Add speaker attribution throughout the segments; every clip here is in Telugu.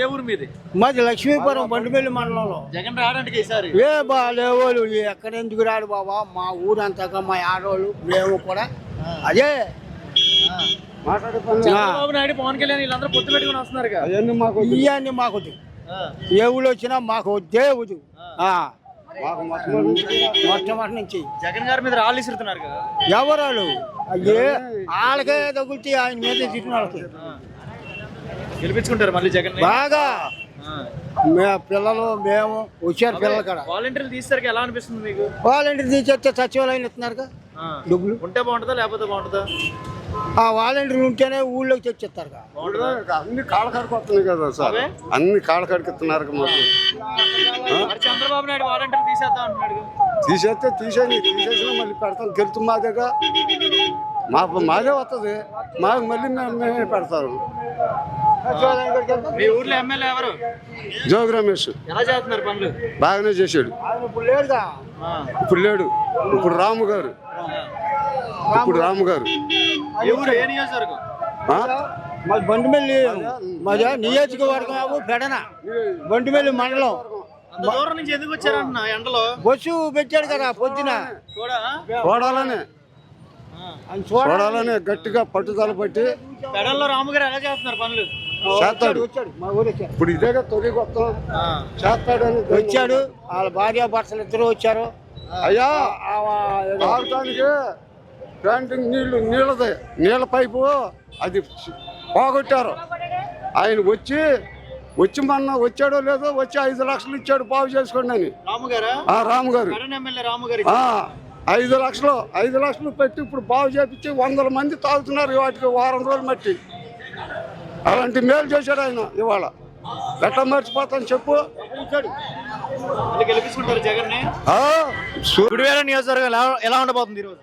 Speaker 1: ఏ ఊరు మీది?
Speaker 2: మాది లక్ష్మీపురం బండిపల్లి మండలంలో.
Speaker 1: జగన్ రావడానికి ఈసారి
Speaker 2: ఏ బాలేవాళ్ళు ఎక్కడ ఎందుకు రాడు బాబా, మా ఊరంతగా మా ఆడవాళ్ళు మేము కూడా అదే
Speaker 1: చంద్రబాబు నాయుడు పవన్ కళ్యాణ్ వీళ్ళందరూ పొత్తు పెట్టుకుని వస్తున్నారు కదా.
Speaker 2: ఇవన్నీ మాకు వద్దు, ఏ ఊళ్ళు వచ్చినా మాకు వద్దే వద్దు. మొట్టమొదటి నుంచి
Speaker 1: జగన్ గారి మీద రాళ్ళు ఇస్తున్నారు కదా.
Speaker 2: ఎవరాళ్ళు అయ్యే వాళ్ళకే తగులుతాయి, ఆయన మీద తిట్టిన వాళ్ళకి.
Speaker 1: గెలిపించుకుంటారు మళ్ళీ జగన్
Speaker 2: బాగా పిల్లలు మేము వచ్చారు పిల్లలు కూడా.
Speaker 1: వాలంటీర్లు తీసేసరికి ఎలా అనిపిస్తుంది మీకు?
Speaker 2: వాలంటీర్ తీసేస్తే సచివాలయం ఇస్తున్నారు డబ్బులు.
Speaker 1: ఉంటే బాగుంటుందా లేకపోతే బాగుంటుందా?
Speaker 2: ఆ వాలంటీర్లు ఉంటేనే ఊళ్ళోకి తెచ్చిస్తారు.
Speaker 3: అన్ని కాళ్ళకాడికి వస్తున్నాయి కదా సార్, అన్ని కాళ్ళకాడికి ఇస్తున్నారు మాకు.
Speaker 1: చంద్రబాబు నాయుడు వాలంటీర్లు తీసేద్దాం అంటున్నాడు.
Speaker 3: తీసేసినా మళ్ళీ పెడతాం. గెలుతు మాదేగా మాదే వస్తుంది, మాకు మళ్ళీ మేమే పెడతారు.
Speaker 1: మీ ఊర్లో ఎమ్మెల్యే ఎవరు?
Speaker 3: జోగి రమేష్.
Speaker 1: ఎలా చేస్తున్నారు పనులు?
Speaker 3: బాగానే చేశాడు. ఇప్పుడు లేడు. ఇప్పుడు రాము గారు.
Speaker 1: ఏ నియోజకవర్గం?
Speaker 2: మాది బండిమెల్లి, మాది నియోజకవర్గం పెడన, బండిమెల్లి మండలం.
Speaker 1: దూరం నుంచి ఎందుకు వచ్చారన్న ఎండలో?
Speaker 2: బస్సు పెట్టాడు కదా పొద్దున,
Speaker 3: చూడాలనే గట్టిగా పట్టుదల పట్టి
Speaker 1: పెడల్లో రాము గారు ఎలా చేస్తున్నారు పనులు?
Speaker 3: చేస్తాడు. ఇప్పుడు ఇదేగా తొలి కొత్త చేస్తాడని
Speaker 2: వచ్చాడు. వాళ్ళ భార్య భర్తలు ఇద్దరు వచ్చారు.
Speaker 3: అయ్యా తాగటానికి ప్యాంటింగ్ నీళ్ళ పైపు అది పోగొట్టారు. ఆయన వచ్చి మొన్న వచ్చాడో లేదో వచ్చి 5 లక్షలు ఇచ్చాడు బాగు చేసుకోండి అని. రాము గారు 5 లక్షలు పెట్టి ఇప్పుడు బాగు చేపించి 100 మంది తాగుతున్నారు వాటికి వారం రోజులు మట్టి. అలాంటి మేలు చేశాడు ఆయన. ఇవాళ ఎట్లా మర్చిపోతాను చెప్పు.
Speaker 1: నియోజకవర్గం ఎలా ఉండబోతుంది ఈరోజు?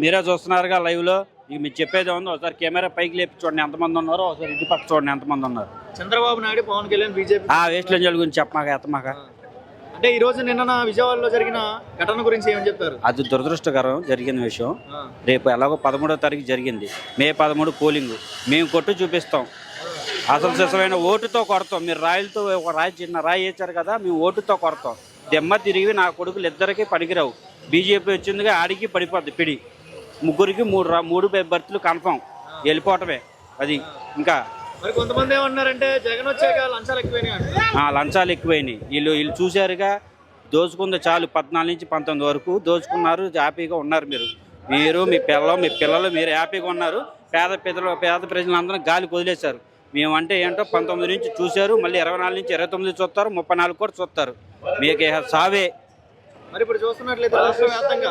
Speaker 4: మీరే చూస్తున్నారుగా లైవ్ లో. ఇక మీరు చెప్పేది ఉంది, ఒకసారి కెమెరా పైకి లేపి చూడండి ఎంతమంది ఉన్నారో, ఒకసారి ఇటు పక్క చూడండి ఎంతమంది ఉన్నారు.
Speaker 1: చంద్రబాబు నాయుడు పవన్ కళ్యాణ్ బీజేపీ
Speaker 4: వేస్ట్ లంజాల గురించి చెప్పమాక ఎత్తమాక.
Speaker 1: అంటే ఈ రోజు నిన్న విజయవాడలో జరిగిన ఘటన గురించి ఏమని చెప్తారు?
Speaker 4: అది దురదృష్టకరం జరిగిన విషయం. రేపు ఎలాగో 13వ తారీఖు జరిగింది, మే 13 పోలింగ్. మేము కొట్టు చూపిస్తాం, అసలు సిసమైన ఓటుతో కొడతాం. మీరు రాయిలతో ఒక చిన్న రాయి వేశారు కదా, మేము ఓటుతో కొడతాం. దెమ్మ తిరిగి నా కొడుకులు ఇద్దరికి పనికిరావు. బీజేపీ వచ్చిందిగా ఆడికి పడిపోద్ది పిడి. ముగ్గురికి 3 బర్తులు కన్ఫామ్, వెళ్ళిపోవటమే. అది ఇంకా
Speaker 1: మరి కొంతమంది ఏమన్నారంటే జగన్ వచ్చాక లంచాలు ఎక్కువైనాయి.
Speaker 4: లంచాలు ఎక్కువైనాయి. వీళ్ళు చూశారుగా, దోచుకుంది చాలు. 14 నుంచి 19 వరకు దోచుకున్నారు. హ్యాపీగా ఉన్నారు మీరు మీ పిల్లలు మీరు హ్యాపీగా ఉన్నారు. పేద ప్రజలందరూ గాలి వదిలేశారు. మేమంటే ఏంటో 19 నుంచి చూశారు, మళ్ళీ 24 నుంచి 29 చూస్తారు, 34 కూడా చూస్తారు. మీకు సావే.
Speaker 1: మరి ఇప్పుడు చూస్తున్నట్లయితే రాష్ట్ర వ్యాప్తంగా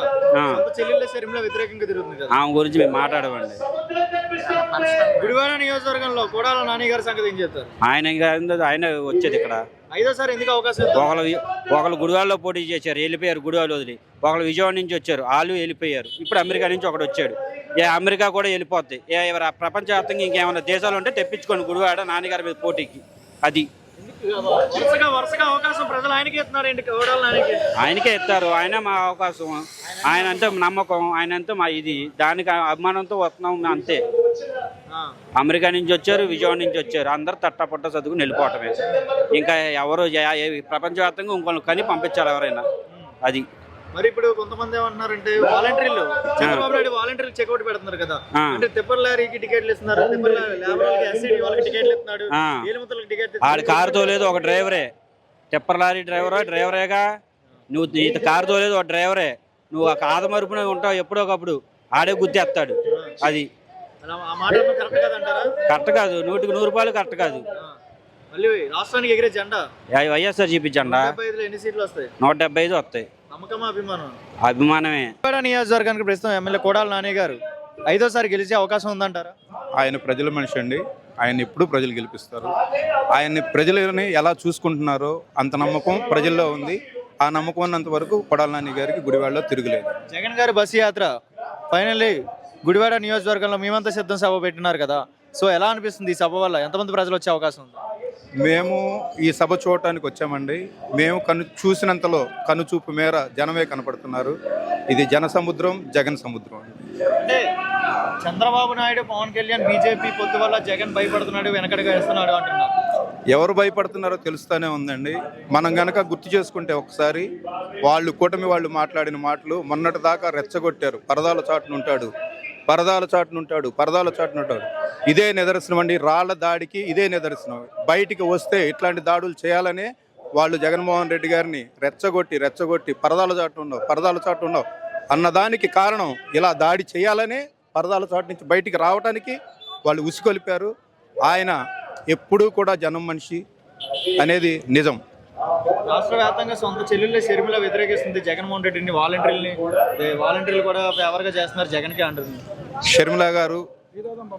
Speaker 1: చెల్లెళ్ళ శరీరంలో వ్యతిరేకంగా తిరుగుతుంది కదా,
Speaker 4: ఆమె గురించి మేము మాట్లాడమండి.
Speaker 1: గుడివాడ నియోజకవర్గంలో కొడాల నాని గారి సంగతి ఏం చెప్తారు?
Speaker 4: ఆయన వచ్చేది ఇక్కడ
Speaker 1: 5వ ఎందుకు అవకాశం?
Speaker 4: ఒకళ్ళు గుడివాడలో పోటీ చేశారు, వెళ్ళిపోయారు. గుడివాడ వదిలి ఒకళ్ళు విజయవాడ నుంచి వచ్చారు, వాళ్ళు వెళ్ళిపోయారు. ఇప్పుడు అమెరికా నుంచి ఒకడు వచ్చాడు. అమెరికా కూడా వెళ్ళిపోద్ది. ప్రపంచవ్యాప్తంగా ఇంకేమైనా దేశాలు ఉంటే తెప్పించుకోండి గుడివాడ నాన్నగారి మీద పోటీకి. అది
Speaker 1: వరుసగా అవకాశం ప్రజలు ఆయనకే
Speaker 4: ఇస్తారు. ఆయన మా అవకాశం, ఆయన అంటే నమ్మకం, ఆయన అంటే మా ఇది. దానికి అభిమానంతో వస్తున్నాం అంతే. అమెరికా నుంచి వచ్చారు, విజయవాడ నుంచి వచ్చారు, అందరు తట్టపట్ట చదువుకుని వెళ్ళిపోవటమే. ఇంకా ఎవరు ప్రపంచవ్యాప్తంగా ఇంకొన్ని కని పంపించాలి ఎవరైనా. అది
Speaker 1: మరి ఇప్పుడు కొంతమంది ఏమంటున్నారంటే వాలంటీర్లు, చంద్రబాబు నాయుడు వాలంటీర్లు చెక్అౌట్ పెడుతున్నారు కదా. అంటే తిప్పర్ లారీకి టికెట్లు ఇస్తున్నారు, టికెట్లు ఇస్తున్నాడు,
Speaker 4: ఆడు కారు తోలేదు ఒక డ్రైవరే. Tipper lorry డ్రైవరేగా. నువ్వు కారు తోలేదు ఒక డ్రైవరే. నువ్వు ఆ ఆదమరుపునే ఉంటావు ఎప్పుడో ఒకప్పుడు. ఆడే గుర్తేస్తాడు. అది కరెక్ట్ కాదు, 100కి 100 రూపాయలు కరెక్ట్ కాదు.
Speaker 1: రాష్ట్రానికి ఎగిరే జెండా
Speaker 4: వైఎస్ఆర్ జీపీ జెండా.
Speaker 1: ఎన్ని సీట్లు వస్తాయి?
Speaker 4: 175 వస్తాయి. అభిమానమే.
Speaker 1: నియోజకవర్గానికి ప్రస్తుతం ఎమ్మెల్యే కొడాల నాని గారు 5వసారి గెలిచే అవకాశం ఉందంటారా?
Speaker 5: ఆయన ప్రజల మనిషి అండి. ఆయన ఎప్పుడు ప్రజలు గెలిపిస్తారు. ఆయన్ని ప్రజలని ఎలా చూసుకుంటున్నారో అంత నమ్మకం ప్రజల్లో ఉంది. ఆ నమ్మకం ఉన్నంత వరకు కొడాల నాని గారికి గుడివాడలో తిరుగులేదు.
Speaker 1: జగన్ గారి బస్సు యాత్ర ఫైనల్లీ గుడివాడ నియోజకవర్గంలో మేమంతా సిద్ధం సభ పెట్టినారు కదా. సో ఎలా అనిపిస్తుంది ఈ సభ వల్ల? ఎంతమంది ప్రజలు వచ్చే అవకాశం ఉంది?
Speaker 5: మేము ఈ సభ చూడటానికి వచ్చామండి. మేము చూసినంతలో కనుచూపు మేర జనమే కనపడుతున్నారు. ఇది జన సముద్రం, జగన్ సముద్రం.
Speaker 1: అంటే చంద్రబాబు నాయుడు, పవన్ కళ్యాణ్, బీజేపీ పొత్తు వల్ల జగన్ భయపడుతున్నాడు, వెనకడుగు వేస్తున్నాడు అంటున్నారు.
Speaker 5: ఎవరు భయపడుతున్నారో తెలుస్తూనే ఉందండి. మనం గనక గుర్తు చేసుకుంటే ఒకసారి వాళ్ళు కూటమి వాళ్ళు మాట్లాడిన మాటలు మొన్నటి దాకా రెచ్చగొట్టారు. పరదాల చాటునుంటాడు, పరదాల చాటునుంటాడు, పరదాల చాటునుంటాడు. ఇదే నిదర్శనం అండి. రాళ్ల దాడికి ఇదే నిదర్శనం. బయటికి వస్తే ఇట్లాంటి దాడులు చేయాలనే వాళ్ళు జగన్మోహన్ రెడ్డి గారిని రెచ్చగొట్టి పరదాల చాటు ఉండవు అన్నదానికి కారణం ఇలా దాడి చేయాలనే పరదాల చాటు నుంచి బయటికి రావడానికి వాళ్ళు ఉసుకొలిపారు. ఆయన ఎప్పుడూ కూడా జనం మనిషి అనేది నిజం.
Speaker 1: రాష్ట్ర వ్యాప్తంగా సొంత చెల్లెళ్ళ షర్మిల వ్యతిరేకిస్తుంది జగన్మోహన్ రెడ్డిని, వాలంటీర్లు కూడా ఫేవర్గా చేస్తున్నారు జగన్కి అంటుంది.
Speaker 5: షర్మిల గారు,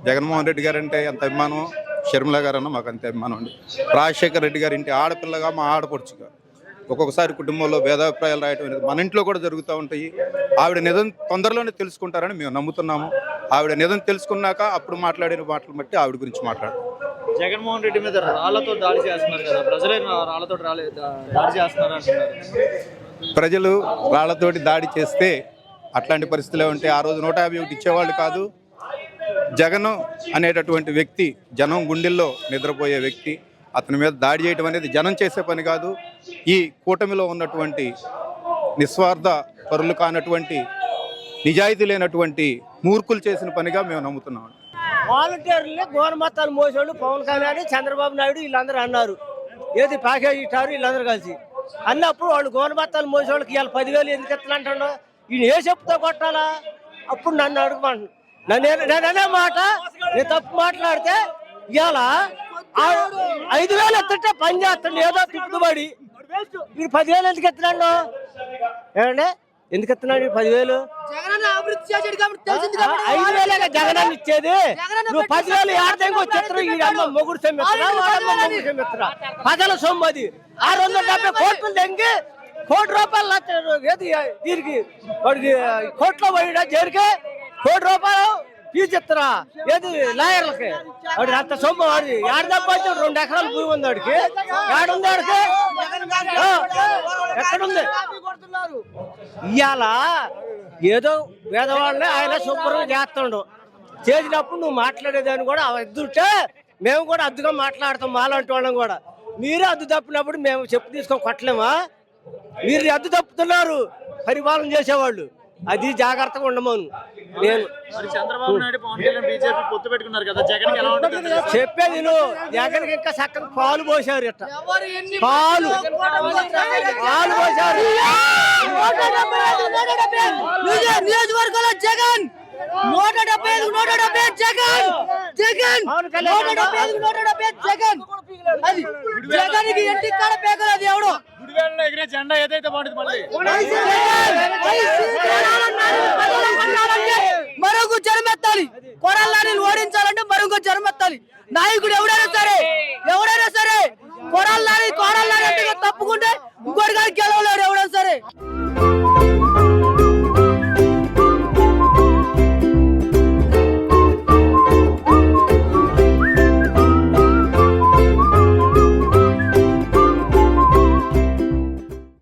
Speaker 5: జగన్మోహన్ రెడ్డి గారు అంటే ఎంత అభిమానం, షర్మిల గారు అన్న మాకు అంతే అభిమానం అండి. రాజశేఖర రెడ్డి గారి ఇంటి ఆడపిల్లగా, మా ఆడపడుచుగా ఒక్కొక్కసారి కుటుంబంలో భేదాభిప్రాయాలు రాయటం అనేది మన ఇంట్లో కూడా జరుగుతూ ఉంటాయి. ఆవిడ నిజం తొందరలోనే తెలుసుకుంటారని మేము నమ్ముతున్నాము. ఆవిడ నిజం తెలుసుకున్నాక అప్పుడు మాట్లాడిన మాటలు బట్టి ఆవిడ గురించి మాట్లాడతాం.
Speaker 1: జగన్మోహన్ రెడ్డి మీద రాళ్లతో దాడి చేస్తున్నారు కదా, ప్రజలే రాళ్లతో దాడి చేస్తున్నారు అంటున్నారు.
Speaker 5: ప్రజలు రాళ్లతోటి దాడి చేస్తే అట్లాంటి పరిస్థితులే ఉంటే ఆ రోజు 151 ఇచ్చేవాళ్ళు కాదు. జగన్ అనేటటువంటి వ్యక్తి జనం గుండెల్లో నిద్రపోయే వ్యక్తి. అతని మీద దాడి చేయడం అనేది జనం చేసే పని కాదు. ఈ కూటమిలో ఉన్నటువంటి నిస్వార్థ పరులు కానటువంటి, నిజాయితీ లేనటువంటి మూర్ఖులు చేసిన పనిగా మేము నమ్ముతున్నాం.
Speaker 2: వాలంటీర్లు గోనమత్తాలు మోసేవాళ్ళు పవన్ కళ్యాణ్, చంద్రబాబు నాయుడు వీళ్ళందరూ అన్నారు. ఏది ప్యాకేజ్ ఇచ్చారు వీళ్ళందరూ కలిసి అన్నప్పుడు వాళ్ళు గోనమత్తాలు మోసేవాళ్ళకి ఇవాళ 10,000 ఎందుకు ఎత్తాలంటాడు? ఈయన ఏ చెప్తా కొట్టాలా? అప్పుడు నన్ను అడుగుమంటు నేననే మాట, నేను తప్పు మాట్లాడితే ఇవాళ 5,000 ఎత్తుంటే పని చేస్తాడు ఏదో తిప్పుబడి. వీడు 10,000 ఎందుకు ఎత్తున్నాడు? ఏమంటే ఎందుకు ఎత్తున్నాడు 10,000? 5,000 జగనాన్ని ఇచ్చేది. నువ్వు 10,000 ఆడదంగా వచ్చేస్తారు. ఈ అమ్మ మొగుడు సొమ్మెత్తరా, వాడమ్మ మొగుడు సొమ్మెత్తరా? ప్రజల సొమ్ము అది. 670 కోట్లు తెంగి ₹1,00,000 ఏది దీనికి వాడికి కోట్లో పోయినా జరికి ₹1,00,000 ఫీజు ఇస్తారా ఏది లాయర్లకి? వాడి అంత సొమ్ము వాడి ఏడదబ్బా 2 ఎకరాలు భూమి ఉంది వాడికి. ఏడుంది వాడికి? ఎక్కడుంది? ఇవాళ ఏదో పేదవాళ్ళని ఆయన శుభ్రంగా చేస్తాడు. చేసినప్పుడు నువ్వు మాట్లాడేదాన్ని కూడా ఎద్దుంటే మేము కూడా అద్దుగా మాట్లాడతాం. మాలాంటి వాళ్ళం కూడా. మీరే అద్దు తప్పినప్పుడు మేము చెప్పు తీసుకొని కొట్టలేమా? మీరు అద్దు తప్పుతున్నారు పరిపాలన చేసేవాళ్ళు. అది జాగ్రత్తగా ఉండమను నేను.
Speaker 1: చంద్రబాబు నాయుడు, పవన్ కళ్యాణ్, బీజేపీ పొత్తు పెట్టుకున్నారు కదా, జగన్ ఎలా ఉంటుంది?
Speaker 2: చెప్పేది నువ్వు. జగన్కి ఇంకా చక్కగా పాలు పోసారు. ఇట్ట పాలు పోసారు. నియోజకవర్గంలో జగన్ 175 జగన్ అది జగన్కి ఇంటికి కాడ పేకలేదు ఎవడు.
Speaker 1: జెండా ఏదైతే బాగుంటుంది మళ్ళీ
Speaker 2: మరొక జన్మెత్తాలి. కొడాలని ఓడించాలంటే మరొక జన్మెత్తాలి. నాయకుడు ఎవడైనా సరే కొడాలని అంటే తప్పుకుంటే ఇంకోటి కానీ గెలవలేడు ఎవడైనా సరే.